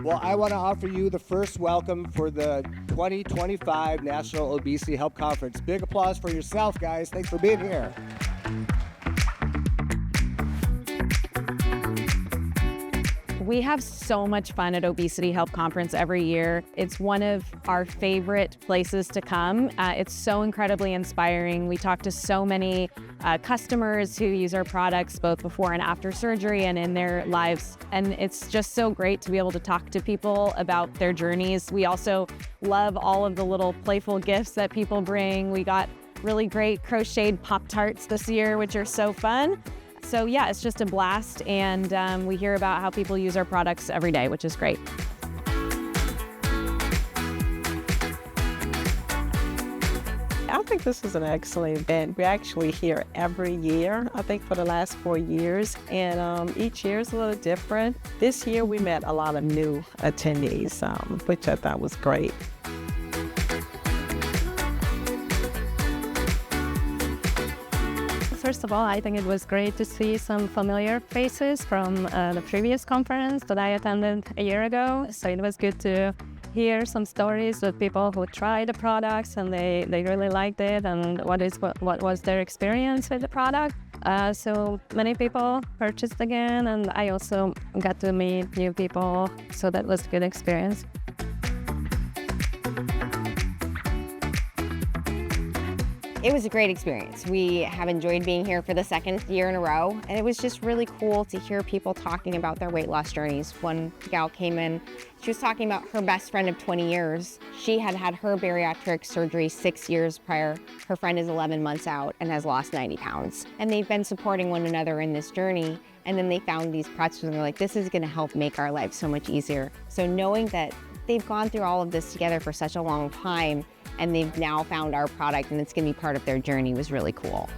Well, I want to offer you the first welcome for the 2025 National Obesity Help Conference. Big applause for yourself, guys. Thanks for being here. We have so much fun at Obesity Help Conference every year. It's one of our favorite places to come. It's so incredibly inspiring. We talk to so many customers who use our products both before and after surgery and in their lives. And it's just so great to be able to talk to people about their journeys. We also love all of the little playful gifts that people bring. We got really great crocheted Pop-Tarts this year, which are so fun. So yeah, it's just a blast, and we hear about how people use our products every day, which is great. I think this is an excellent event. We're actually here every year, I think for the last 4 years, and each year is a little different. This year we met a lot of new attendees, which I thought was great. First of all, I think it was great to see some familiar faces from the previous conference that I attended a year ago. So it was good to hear some stories of people who tried the products and they really liked it, and what was their experience with the product. So many people purchased again, and I also got to meet new people, so that was a good experience. It was a great experience. We have enjoyed being here for the second year in a row, and it was just really cool to hear people talking about their weight loss journeys. One gal came in, she was talking about her best friend of 20 years. She had had her bariatric surgery 6 years prior. Her friend is 11 months out and has lost 90 pounds. And they've been supporting one another in this journey, and then they found these pretzels and they're like, this is gonna help make our life so much easier. So knowing that they've gone through all of this together for such a long time, and they've now found our product and it's gonna be part of their journey was really cool.